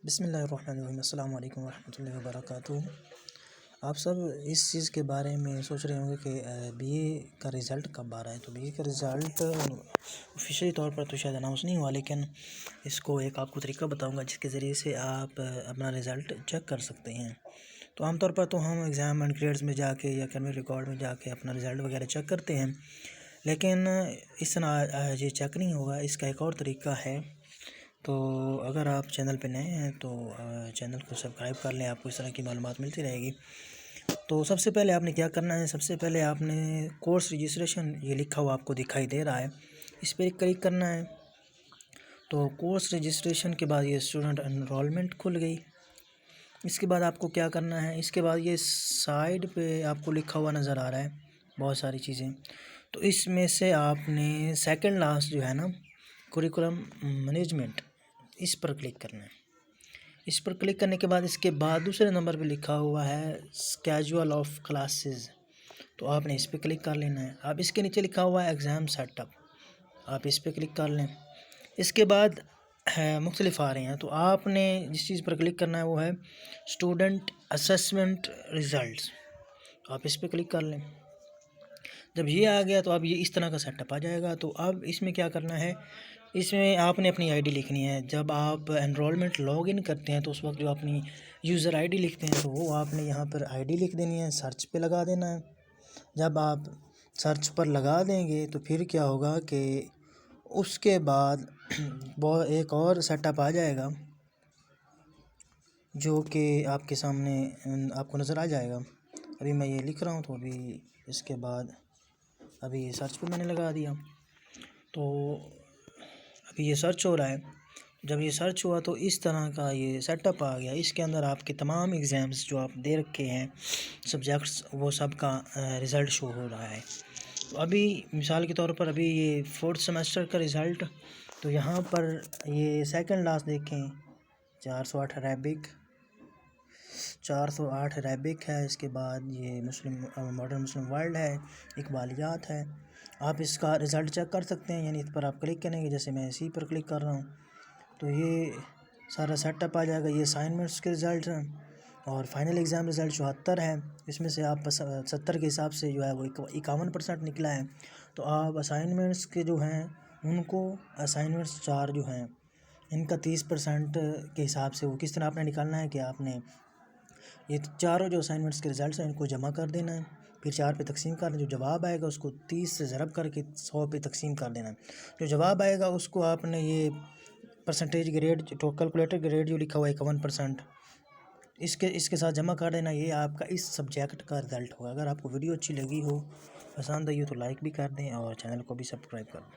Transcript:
बिस्मिल्लाहिर्रहमानिर्रहीम अस्सलाम वालेकुम रहमतुल्लाहि व बरकातुहू। आप सब इस चीज़ के बारे में सोच रहे होंगे कि बीए का रिज़ल्ट कब आ रहा है। तो बीए का रिज़ल्ट ऑफिशियली तौर पर तो शायद अनाउंस नहीं हुआ, लेकिन इसको एक आपको तरीका बताऊंगा जिसके ज़रिए से आप अपना रिज़ल्ट चेक कर सकते हैं। तो आमतौर पर तो हम एग्ज़ाम एंड ग्रेड्स में जाके या अकेडमिक रिकॉर्ड में जाके अपना रिज़ल्ट वगैरह चेक करते हैं, लेकिन इस तरह ये चेक नहीं होगा। इसका एक और तरीका है। तो अगर आप चैनल पे नए हैं तो चैनल को सब्सक्राइब कर लें, आपको इस तरह की मालूमात मिलती रहेगी। तो सबसे पहले आपने क्या करना है, सबसे पहले आपने कोर्स रजिस्ट्रेशन ये लिखा हुआ आपको दिखाई दे रहा है, इस पर क्लिक करना है। तो कोर्स रजिस्ट्रेशन के बाद ये स्टूडेंट एनरोलमेंट खुल गई। इसके बाद आपको क्या करना है, इसके बाद ये साइड पे आपको लिखा हुआ नज़र आ रहा है बहुत सारी चीज़ें। तो इसमें से आपने सेकंड लास्ट जो है ना, कुरिकुलम मैनेजमेंट, इस पर क्लिक करना है। इस पर क्लिक करने के बाद इसके बाद दूसरे नंबर पे लिखा हुआ है स्केड्यूल ऑफ क्लासेस, तो आपने इस पर क्लिक कर लेना है। अब इसके नीचे लिखा हुआ है एग्ज़ाम सेटअप, आप इस पर क्लिक कर लें। इसके बाद है मुख्तलिफ आ रहे हैं, तो आपने जिस चीज़ पर क्लिक करना है वो है स्टूडेंट असेसमेंट रिज़ल्ट्स, आप इस पर क्लिक कर लें। जब ये आ गया तो अब ये इस तरह का सेटअप आ जाएगा। तो अब इसमें क्या करना है, इसमें आपने अपनी आईडी लिखनी है। जब आप एनरोलमेंट लॉगिन करते हैं तो उस वक्त जो अपनी यूज़र आईडी लिखते हैं तो वो आपने यहाँ पर आईडी लिख देनी है, सर्च पे लगा देना है। जब आप सर्च पर लगा देंगे तो फिर क्या होगा कि उसके बाद वो एक और सेटअप आ जाएगा जो कि आपके सामने आपको नज़र आ जाएगा। अभी मैं ये लिख रहा हूँ, तो अभी इसके बाद अभी ये सर्च पे मैंने लगा दिया, तो अभी ये सर्च हो रहा है। जब ये सर्च हुआ तो इस तरह का ये सेटअप आ गया। इसके अंदर आपके तमाम एग्ज़ाम्स जो आप दे रखे हैं सब्जेक्ट्स, वो सब का रिज़ल्ट शो हो रहा है। तो अभी मिसाल के तौर पर अभी ये 4th सेमेस्टर का रिज़ल्ट, तो यहाँ पर ये सेकंड लास्ट देखें 408 अरेबिक, 408 अरेबिक है। इसके बाद ये मुस्लिम मॉडर्न मुस्लिम वर्ल्ड है, इकबालियात है। आप इसका रिज़ल्ट चेक कर सकते हैं, यानी इस पर आप क्लिक करेंगे, जैसे मैं इसी पर क्लिक कर रहा हूँ तो ये सारा सेटअप आ जाएगा। ये असाइनमेंट्स के रिज़ल्ट हैं और फाइनल एग्ज़ाम रिज़ल्ट 74 है। इसमें से आप 70 के हिसाब से जो है वो 51% निकला है। तो आप असाइनमेंट्स के जो हैं उनको, असाइनमेंट्स 4 जो हैं इनका 30% के हिसाब से वो किस तरह आपने निकालना है कि आपने ये चारों जो असाइनमेंट्स के रिज़ल्ट हैं इनको जमा कर देना है, फिर 4 पे तकसीम कर देना। जो जवाब आएगा उसको 30 से ज़रब करके 100 पे तकसीम कर देना है। जो जवाब आएगा उसको आपने ये परसेंटेज ग्रेड तो कैलकुलेटर ग्रेड जो लिखा हुआ है 51%, इसके साथ जमा कर देना। ये आपका इस सब्जेक्ट का रिज़ल्ट होगा। अगर आपको वीडियो अच्छी लगी हो, पसंद आई हो तो लाइक भी कर दें और चैनल को भी सब्सक्राइब कर दें।